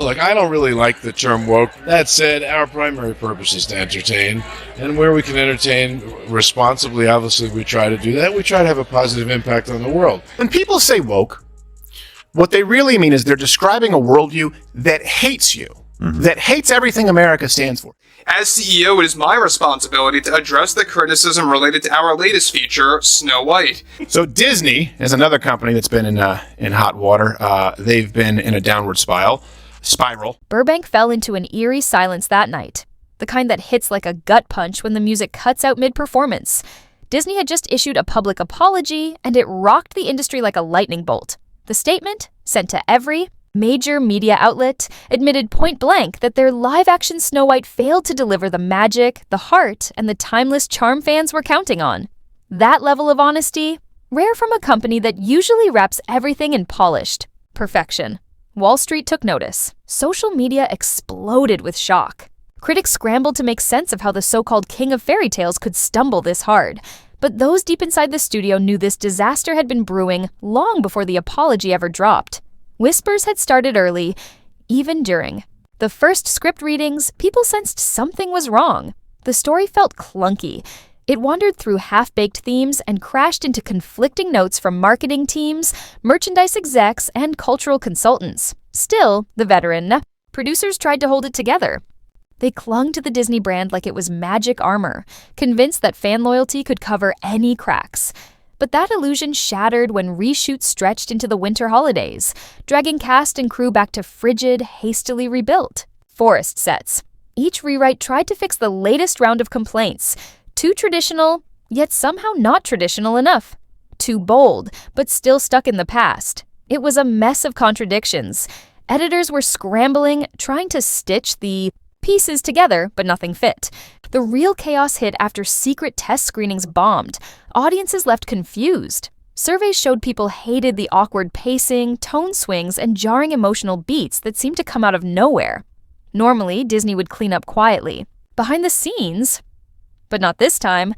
Look, I don't really like the term woke. That said, our primary purpose is to entertain, and where we can entertain responsibly, obviously, we try to do that. We try to have a positive impact on the world. When people say woke, what they really mean is they're describing a worldview that hates you, that hates everything America stands for. As CEO, it is my responsibility to address the criticism related to our latest feature, Snow White. So Disney is another company that's been in hot water. They've been in a downward spiral. Burbank fell into an eerie silence that night, the kind that hits like a gut punch when the music cuts out mid-performance. Disney had just issued a public apology, and it rocked the industry like a lightning bolt. The statement, sent to every major media outlet, admitted point-blank that their live-action Snow White failed to deliver the magic, the heart, and the timeless charm fans were counting on. That level of honesty, rare from a company that usually wraps everything in polished perfection. Wall Street took notice. Social media exploded with shock. Critics scrambled to make sense of how the so-called king of fairy tales could stumble this hard. But those deep inside the studio knew this disaster had been brewing long before the apology ever dropped. Whispers had started early, even during the first script readings. People sensed something was wrong. The story felt clunky. It wandered through half-baked themes and crashed into conflicting notes from marketing teams, merchandise execs, and cultural consultants. Still, the veteran producers tried to hold it together. They clung to the Disney brand like it was magic armor, convinced that fan loyalty could cover any cracks. But that illusion shattered when reshoots stretched into the winter holidays, dragging cast and crew back to frigid, hastily rebuilt forest sets. Each rewrite tried to fix the latest round of complaints. Too traditional, yet somehow not traditional enough. Too bold, but still stuck in the past. It was a mess of contradictions. Editors were scrambling, trying to stitch the pieces together, but nothing fit. The real chaos hit after secret test screenings bombed. Audiences left confused. Surveys showed people hated the awkward pacing, tone swings, and jarring emotional beats that seemed to come out of nowhere. Normally, Disney would clean up quietly. Behind the scenes, but not this time.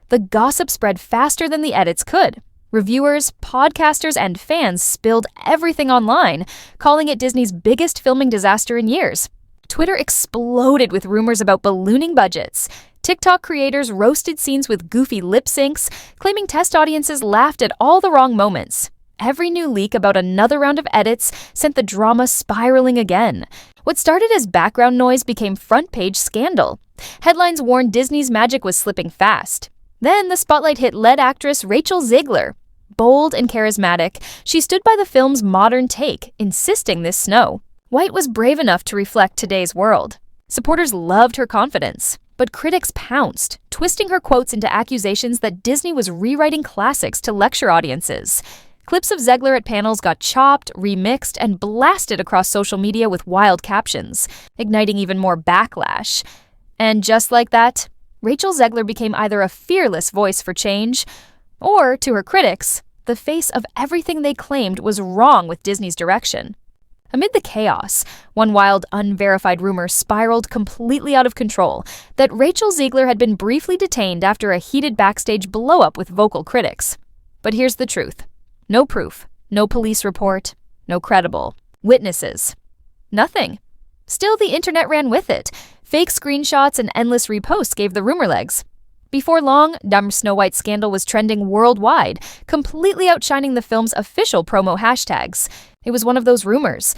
The gossip spread faster than the edits could. Reviewers, podcasters, and fans spilled everything online, calling it Disney's biggest filming disaster in years. Twitter exploded with rumors about ballooning budgets. TikTok creators roasted scenes with goofy lip syncs, claiming test audiences laughed at all the wrong moments. Every new leak about another round of edits sent the drama spiraling again. What started as background noise became front-page scandal. Headlines warned Disney's magic was slipping fast. Then the spotlight hit lead actress Rachel Ziegler. Bold and charismatic, she stood by the film's modern take, insisting this snow White was brave enough to reflect today's world. Supporters loved her confidence, but critics pounced, twisting her quotes into accusations that Disney was rewriting classics to lecture audiences. Clips of Ziegler at panels got chopped, remixed, and blasted across social media with wild captions, igniting even more backlash. And just like that, Rachel Ziegler became either a fearless voice for change, or, to her critics, the face of everything they claimed was wrong with Disney's direction. Amid the chaos, one wild, unverified rumor spiraled completely out of control that Rachel Ziegler had been briefly detained after a heated backstage blow-up with vocal critics. But here's the truth. No proof, no police report, no credible witnesses. Nothing. Still, the internet ran with it. Fake screenshots and endless reposts gave the rumor legs. Before long, Dumb Snow White scandal was trending worldwide, completely outshining the film's official promo hashtags. It was one of those rumors.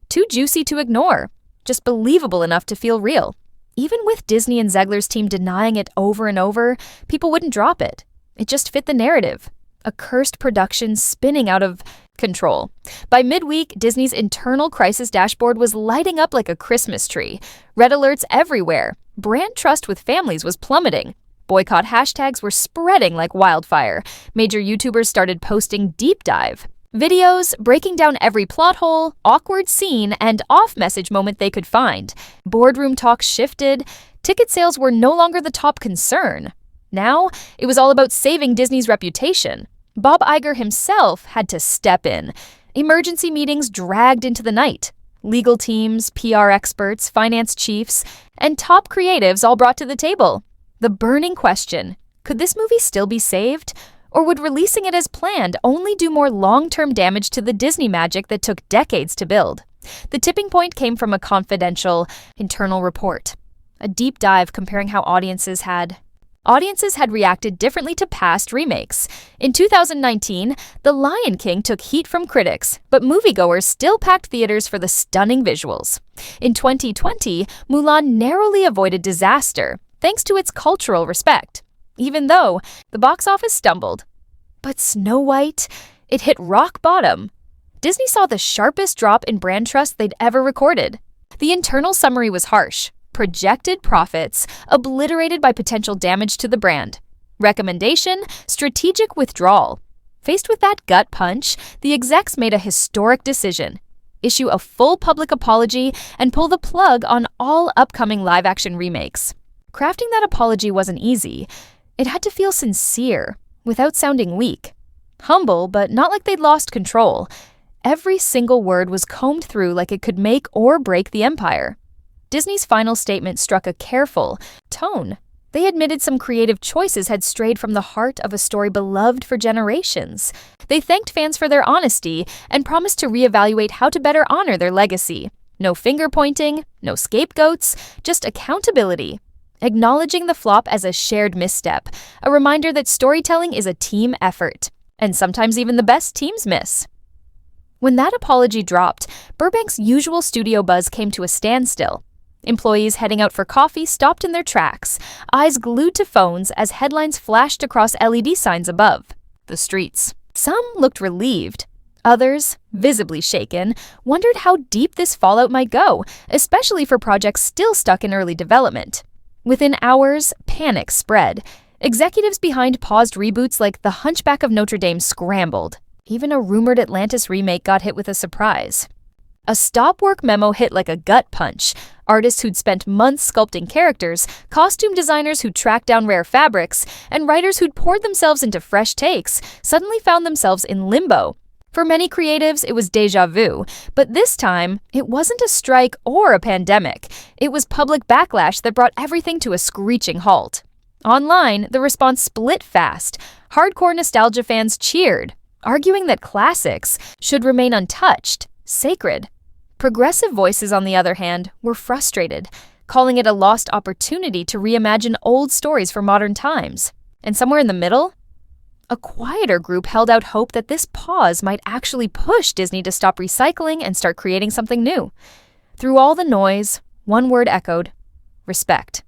Too juicy to ignore, just believable enough to feel real. Even with Disney and Ziegler's team denying it over and over, people wouldn't drop it. It just fit the narrative. A cursed production spinning out of control. By midweek, Disney's internal crisis dashboard was lighting up like a Christmas tree. Red alerts everywhere. Brand trust with families was plummeting. Boycott hashtags were spreading like wildfire. Major YouTubers started posting deep dive videos, breaking down every plot hole, awkward scene, and off-message moment they could find. Boardroom talks shifted. Ticket sales were no longer the top concern. Now, it was all about saving Disney's reputation. Bob Iger himself had to step in. Emergency meetings dragged into the night. Legal teams, PR experts, finance chiefs, and top creatives all brought to the table. The burning question, could this movie still be saved? Or would releasing it as planned only do more long-term damage to the Disney magic that took decades to build? The tipping point came from a confidential internal report, a deep dive comparing how audiences had reacted differently to past remakes. In 2019, The Lion King took heat from critics, but moviegoers still packed theaters for the stunning visuals. In 2020, Mulan narrowly avoided disaster, thanks to its cultural respect, even though the box office stumbled. But Snow White, it hit rock bottom. Disney saw the sharpest drop in brand trust they'd ever recorded. The internal summary was harsh. Projected profits obliterated by potential damage to the brand. Recommendation: strategic withdrawal. Faced with that gut punch, the execs made a historic decision: issue a full public apology and pull the plug on all upcoming live-action remakes. Crafting that apology wasn't easy. It had to feel sincere, without sounding weak. Humble, but not like they'd lost control. Every single word was combed through like it could make or break the empire. Disney's final statement struck a careful tone. They admitted some creative choices had strayed from the heart of a story beloved for generations. They thanked fans for their honesty and promised to reevaluate how to better honor their legacy. No finger-pointing, no scapegoats, just accountability. Acknowledging the flop as a shared misstep, a reminder that storytelling is a team effort, and sometimes even the best teams miss. When that apology dropped, Burbank's usual studio buzz came to a standstill. Employees heading out for coffee stopped in their tracks, eyes glued to phones as headlines flashed across LED signs above the streets. Some looked relieved. Others, visibly shaken, wondered how deep this fallout might go, especially for projects still stuck in early development. Within hours, panic spread. Executives behind paused reboots like The Hunchback of Notre Dame scrambled. Even a rumored Atlantis remake got hit with a surprise. A stop-work memo hit like a gut punch. Artists who'd spent months sculpting characters, costume designers who'd tracked down rare fabrics, and writers who'd poured themselves into fresh takes suddenly found themselves in limbo. For many creatives, it was déjà vu, but this time, it wasn't a strike or a pandemic. It was public backlash that brought everything to a screeching halt. Online, the response split fast. Hardcore nostalgia fans cheered, arguing that classics should remain untouched, sacred. Progressive voices, on the other hand, were frustrated, calling it a lost opportunity to reimagine old stories for modern times. And somewhere in the middle, a quieter group held out hope that this pause might actually push Disney to stop recycling and start creating something new. Through all the noise, one word echoed: respect.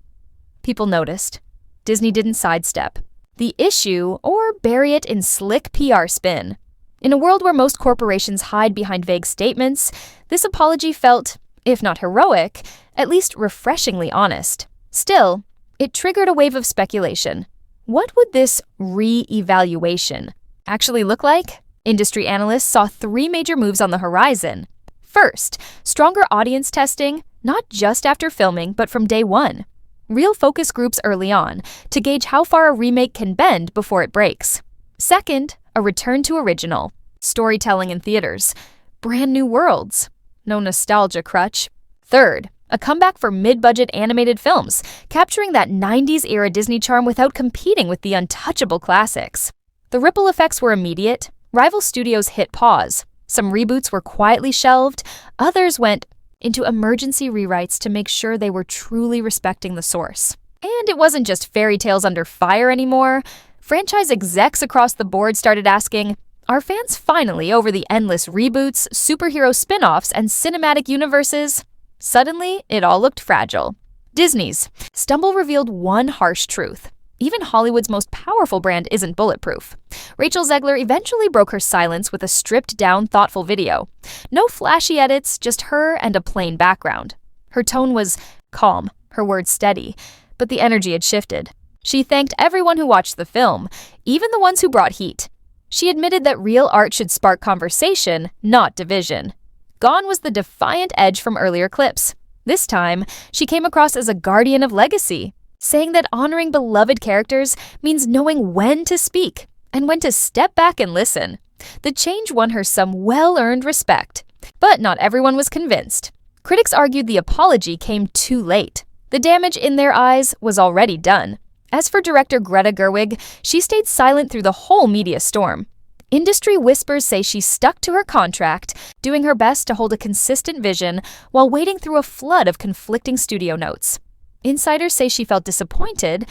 People noticed. Disney didn't sidestep the issue or bury it in slick PR spin. In a world where most corporations hide behind vague statements, this apology felt, if not heroic, at least refreshingly honest. Still, it triggered a wave of speculation. What would this re-evaluation actually look like? Industry analysts saw 3 major moves on the horizon. First, stronger audience testing, not just after filming, but from day one. Real focus groups early on, to gauge how far a remake can bend before it breaks. Second, a return to original. Storytelling in theaters. Brand new worlds. No nostalgia crutch. Third, a comeback for mid-budget animated films, capturing that 90s-era Disney charm without competing with the untouchable classics. The ripple effects were immediate. Rival studios hit pause. Some reboots were quietly shelved. Others went into emergency rewrites to make sure they were truly respecting the source. And it wasn't just fairy tales under fire anymore. Franchise execs across the board started asking, are fans finally over the endless reboots, superhero spin-offs, and cinematic universes? Suddenly, it all looked fragile. Disney's stumble revealed one harsh truth. Even Hollywood's most powerful brand isn't bulletproof. Rachel Zegler eventually broke her silence with a stripped-down, thoughtful video. No flashy edits, just her and a plain background. Her tone was calm, her words steady, but the energy had shifted. She thanked everyone who watched the film, even the ones who brought heat. She admitted that real art should spark conversation, not division. Gone was the defiant edge from earlier clips. This time, she came across as a guardian of legacy, saying that honoring beloved characters means knowing when to speak and when to step back and listen. The change won her some well-earned respect, but not everyone was convinced. Critics argued the apology came too late. The damage in their eyes was already done. As for director Greta Gerwig, she stayed silent through the whole media storm. Industry whispers say she stuck to her contract, doing her best to hold a consistent vision while wading through a flood of conflicting studio notes. Insiders say she felt disappointed,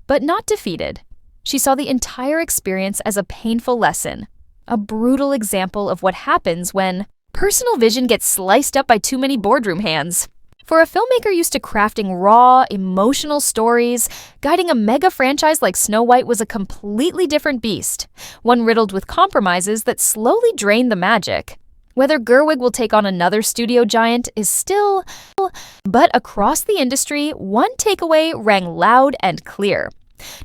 but not defeated. She saw the entire experience as a painful lesson, a brutal example of what happens when personal vision gets sliced up by too many boardroom hands. For a filmmaker used to crafting raw, emotional stories, guiding a mega franchise like Snow White was a completely different beast, one riddled with compromises that slowly drained the magic. Whether Gerwig will take on another studio giant is still... But across the industry, one takeaway rang loud and clear.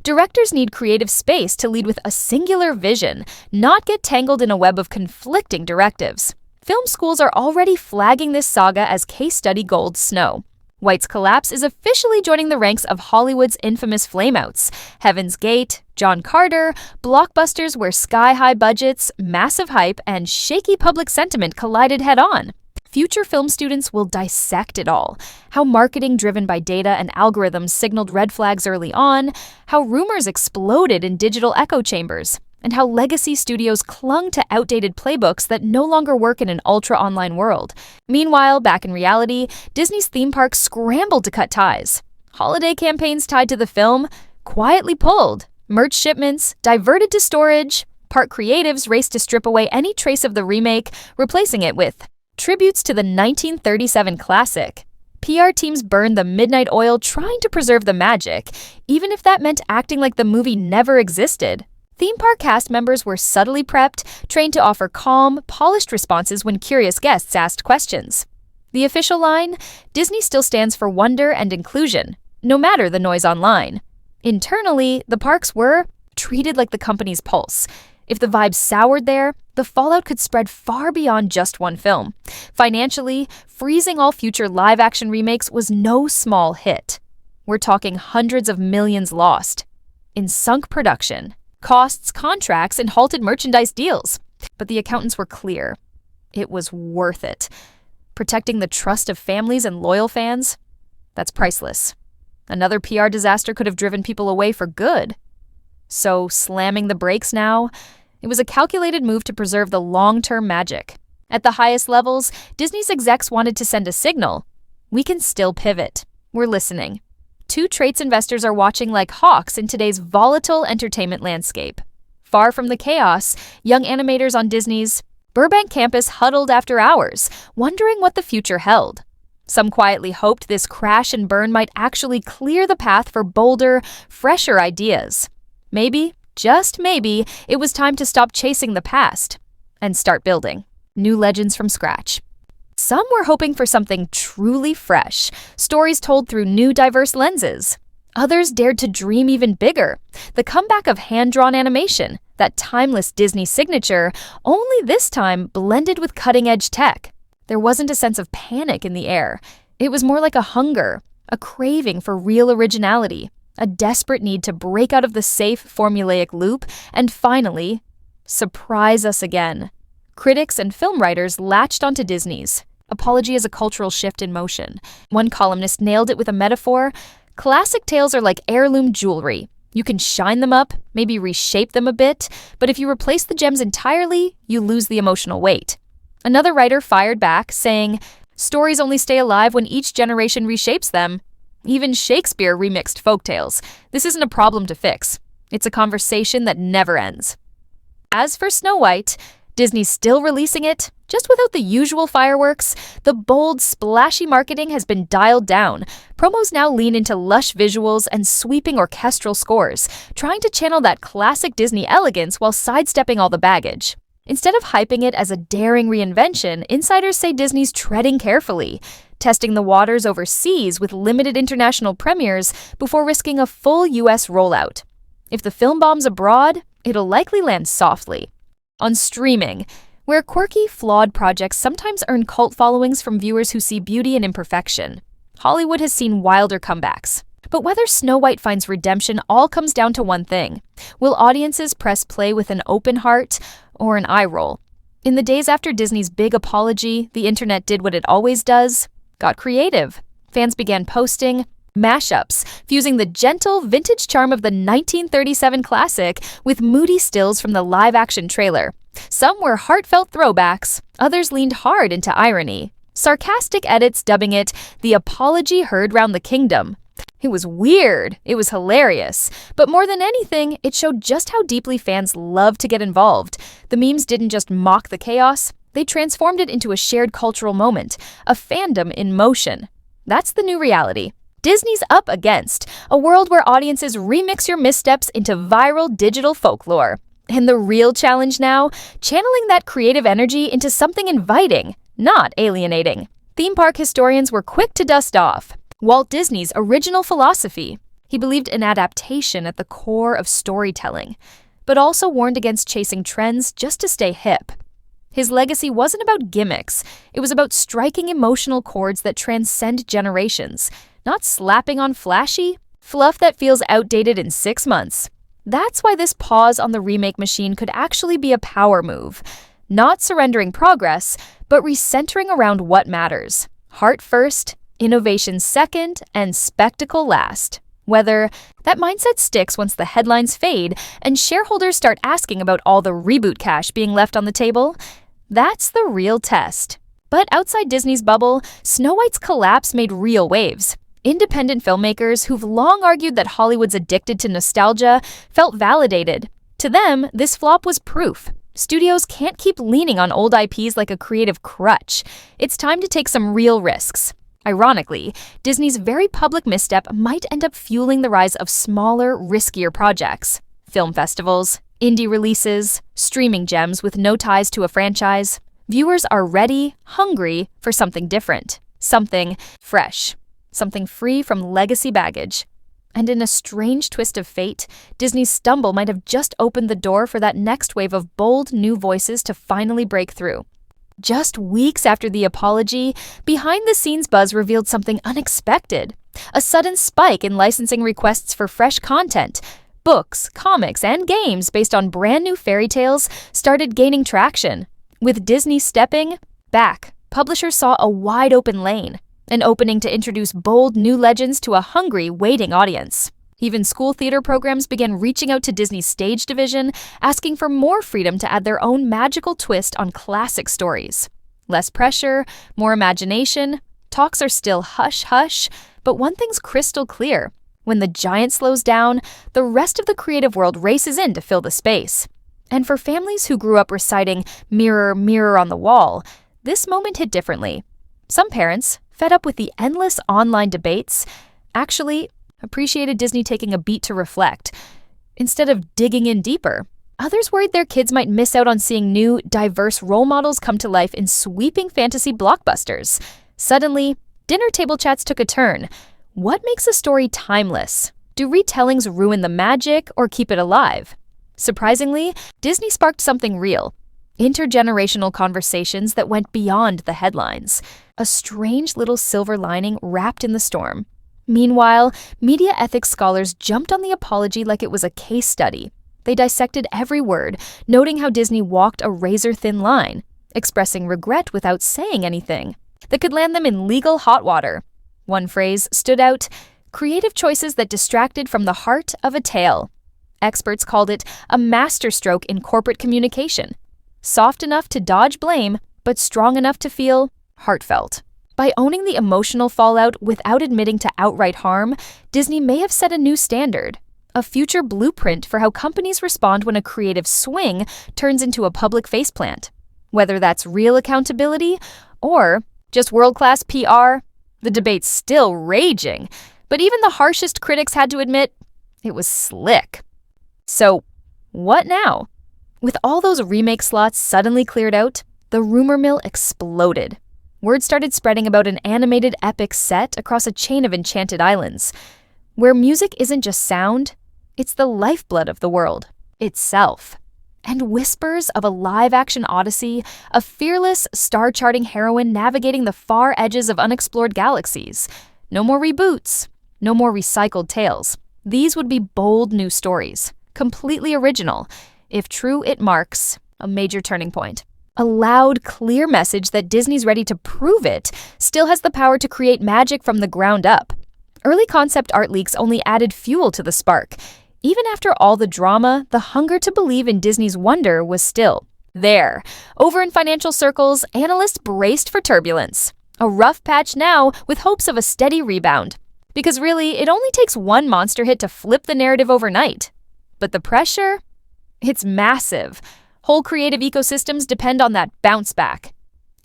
Directors need creative space to lead with a singular vision, not get tangled in a web of conflicting directives. Film schools are already flagging this saga as case study gold snow. White's collapse is officially joining the ranks of Hollywood's infamous flameouts. Heaven's Gate, John Carter, blockbusters where sky-high budgets, massive hype, and shaky public sentiment collided head-on. Future film students will dissect it all. How marketing driven by data and algorithms signaled red flags early on, how rumors exploded in digital echo chambers, and how legacy studios clung to outdated playbooks that no longer work in an ultra-online world. Meanwhile, back in reality, Disney's theme parks scrambled to cut ties. Holiday campaigns tied to the film quietly pulled. Merch shipments diverted to storage. Park creatives raced to strip away any trace of the remake, replacing it with tributes to the 1937 classic. PR teams burned the midnight oil trying to preserve the magic, even if that meant acting like the movie never existed. Theme park cast members were subtly prepped, trained to offer calm, polished responses when curious guests asked questions. The official line, Disney still stands for wonder and inclusion, no matter the noise online. Internally, the parks were treated like the company's pulse. If the vibe soured there, the fallout could spread far beyond just one film. Financially, freezing all future live-action remakes was no small hit. We're talking hundreds of millions lost in sunk production, costs, contracts, and halted merchandise deals. But the accountants were clear. It was worth it. Protecting the trust of families and loyal fans? That's priceless. Another PR disaster could have driven people away for good. So, slamming the brakes now? It was a calculated move to preserve the long-term magic. At the highest levels, Disney's execs wanted to send a signal. We can still pivot. We're listening. Two traits investors are watching like hawks in today's volatile entertainment landscape. Far from the chaos, young animators on Disney's Burbank campus huddled after hours, wondering what the future held. Some quietly hoped this crash and burn might actually clear the path for bolder, fresher ideas. Maybe, just maybe, it was time to stop chasing the past and start building new legends from scratch. Some were hoping for something truly fresh, stories told through new diverse lenses. Others dared to dream even bigger, the comeback of hand-drawn animation, that timeless Disney signature, only this time blended with cutting-edge tech. There wasn't a sense of panic in the air. It was more like a hunger, a craving for real originality, a desperate need to break out of the safe, formulaic loop and finally surprise us again. Critics and film writers latched onto Disney's apology as a cultural shift in motion. One columnist nailed it with a metaphor. Classic tales are like heirloom jewelry. You can shine them up, maybe reshape them a bit, but if you replace the gems entirely, you lose the emotional weight. Another writer fired back, saying, stories only stay alive when each generation reshapes them. Even Shakespeare remixed folktales. This isn't a problem to fix. It's a conversation that never ends. As for Snow White, Disney's still releasing it, just without the usual fireworks. The bold, splashy marketing has been dialed down. Promos now lean into lush visuals and sweeping orchestral scores, trying to channel that classic Disney elegance while sidestepping all the baggage. Instead of hyping it as a daring reinvention, insiders say Disney's treading carefully, testing the waters overseas with limited international premieres before risking a full US rollout. If the film bombs abroad, it'll likely land softly. On streaming, where quirky, flawed projects sometimes earn cult followings from viewers who see beauty in imperfection, Hollywood has seen wilder comebacks. But whether Snow White finds redemption all comes down to one thing. Will audiences press play with an open heart or an eye roll? In the days after Disney's big apology, the internet did what it always does, got creative. Fans began posting, mashups, fusing the gentle, vintage charm of the 1937 classic with moody stills from the live-action trailer. Some were heartfelt throwbacks, others leaned hard into irony. Sarcastic edits dubbing it the apology heard round the kingdom. It was weird, it was hilarious, but more than anything, it showed just how deeply fans love to get involved. The memes didn't just mock the chaos, they transformed it into a shared cultural moment, a fandom in motion. That's the new reality. Disney's up against a world where audiences remix your missteps into viral digital folklore. And the real challenge now, channeling that creative energy into something inviting, not alienating. Theme park historians were quick to dust off Walt Disney's original philosophy. He believed in adaptation at the core of storytelling, but also warned against chasing trends just to stay hip. His legacy wasn't about gimmicks, it was about striking emotional chords that transcend generations, not slapping on flashy fluff that feels outdated in 6 months. That's why this pause on the remake machine could actually be a power move. Not surrendering progress, but recentering around what matters. Heart first, innovation second, and spectacle last. Whether that mindset sticks once the headlines fade and shareholders start asking about all the reboot cash being left on the table, that's the real test. But outside Disney's bubble, Snow White's collapse made real waves. Independent filmmakers who've long argued that Hollywood's addicted to nostalgia felt validated. To them, this flop was proof. Studios can't keep leaning on old IPs like a creative crutch. It's time to take some real risks. Ironically, Disney's very public misstep might end up fueling the rise of smaller, riskier projects. Film festivals, indie releases, streaming gems with no ties to a franchise. Viewers are ready, hungry for something different, something fresh, something free from legacy baggage. And in a strange twist of fate, Disney's stumble might have just opened the door for that next wave of bold new voices to finally break through. Just weeks after the apology, behind-the-scenes buzz revealed something unexpected. A sudden spike in licensing requests for fresh content. Books, comics, and games based on brand new fairy tales started gaining traction. With Disney stepping back, publishers saw a wide-open lane. An opening to introduce bold new legends to a hungry, waiting audience. Even school theater programs began reaching out to Disney's stage division, asking for more freedom to add their own magical twist on classic stories. Less pressure, more imagination. Talks are still hush-hush, but one thing's crystal clear. When the giant slows down, the rest of the creative world races in to fill the space. And for families who grew up reciting "Mirror, Mirror on the Wall," this moment hit differently. Some parents, fed up with the endless online debates, actually appreciated Disney taking a beat to reflect, instead of digging in deeper. Others worried their kids might miss out on seeing new, diverse role models come to life in sweeping fantasy blockbusters. Suddenly, dinner table chats took a turn. What makes a story timeless? Do retellings ruin the magic or keep it alive? Surprisingly, Disney sparked something real. Intergenerational conversations that went beyond the headlines. A strange little silver lining wrapped in the storm. Meanwhile, media ethics scholars jumped on the apology like it was a case study. They dissected every word, noting how Disney walked a razor-thin line, expressing regret without saying anything that could land them in legal hot water. One phrase stood out: creative choices that distracted from the heart of a tale. Experts called it a masterstroke in corporate communication. Soft enough to dodge blame, but strong enough to feel heartfelt. By owning the emotional fallout without admitting to outright harm, Disney may have set a new standard, a future blueprint for how companies respond when a creative swing turns into a public faceplant. Whether that's real accountability or just world-class PR, the debate's still raging, but even the harshest critics had to admit it was slick. So, what now? With all those remake slots suddenly cleared out, the rumor mill exploded. Word started spreading about an animated epic set across a chain of enchanted islands, where music isn't just sound, it's the lifeblood of the world itself. And whispers of a live-action odyssey, a fearless, star-charting heroine navigating the far edges of unexplored galaxies. No more reboots, no more recycled tales. These would be bold new stories, completely original. If true, it marks a major turning point. A loud, clear message that Disney's ready to prove it still has the power to create magic from the ground up. Early concept art leaks only added fuel to the spark. Even after all the drama, the hunger to believe in Disney's wonder was still there. Over in financial circles, analysts braced for turbulence. A rough patch now, with hopes of a steady rebound. Because really, it only takes one monster hit to flip the narrative overnight. But the pressure? It's massive. Whole creative ecosystems depend on that bounce back.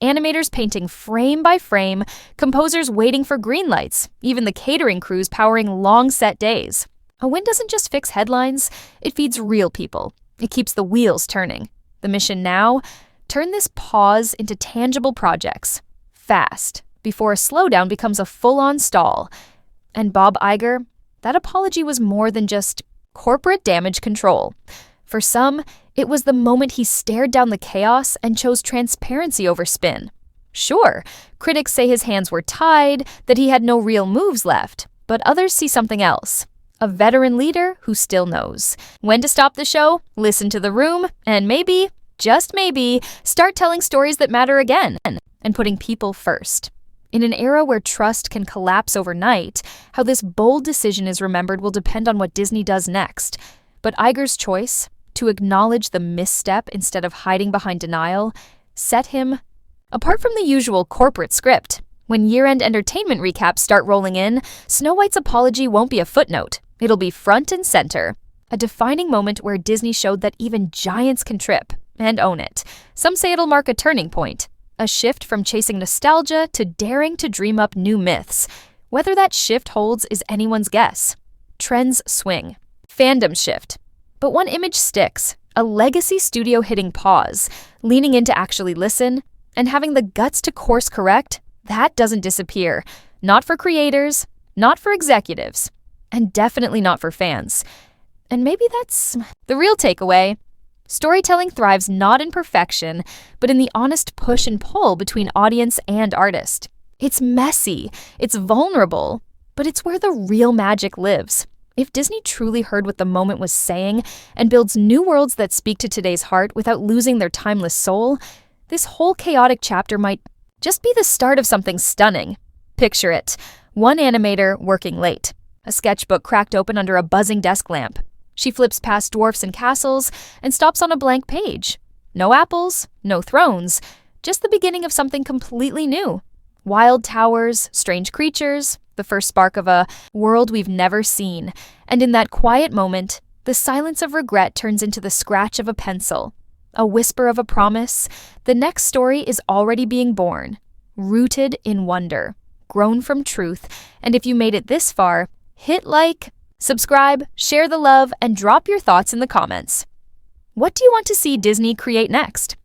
Animators painting frame by frame, composers waiting for green lights, even the catering crews powering long set days. A win doesn't just fix headlines, it feeds real people. It keeps the wheels turning. The mission now? Turn this pause into tangible projects. Fast, before a slowdown becomes a full-on stall. And Bob Iger, that apology was more than just corporate damage control. For some, it was the moment he stared down the chaos and chose transparency over spin. Sure, critics say his hands were tied, that he had no real moves left, but others see something else. A veteran leader who still knows when to stop the show, listen to the room, and maybe, just maybe, start telling stories that matter again, and putting people first. In an era where trust can collapse overnight, how this bold decision is remembered will depend on what Disney does next. But Iger's choice, to acknowledge the misstep instead of hiding behind denial, set him apart from the usual corporate script. When year-end entertainment recaps start rolling in, Snow White's apology won't be a footnote. It'll be front and center. A defining moment where Disney showed that even giants can trip and own it. Some say it'll mark a turning point. A shift from chasing nostalgia to daring to dream up new myths. Whether that shift holds is anyone's guess. Trends swing. Fandoms shift. But one image sticks. A legacy studio hitting pause, leaning in to actually listen, and having the guts to course correct, that doesn't disappear. Not for creators, not for executives, and definitely not for fans. And maybe that's the real takeaway. Storytelling thrives not in perfection, but in the honest push and pull between audience and artist. It's messy, it's vulnerable, but it's where the real magic lives. If Disney truly heard what the moment was saying and builds new worlds that speak to today's heart without losing their timeless soul, this whole chaotic chapter might just be the start of something stunning. Picture it. One animator working late. A sketchbook cracked open under a buzzing desk lamp. She flips past dwarfs and castles and stops on a blank page. No apples, no thrones, just the beginning of something completely new. Wild towers, strange creatures, the first spark of a world we've never seen. And in that quiet moment, the silence of regret turns into the scratch of a pencil. A whisper of a promise. The next story is already being born, rooted in wonder, grown from truth. And if you made it this far, hit like, subscribe, share the love, and drop your thoughts in the comments. What do you want to see Disney create next?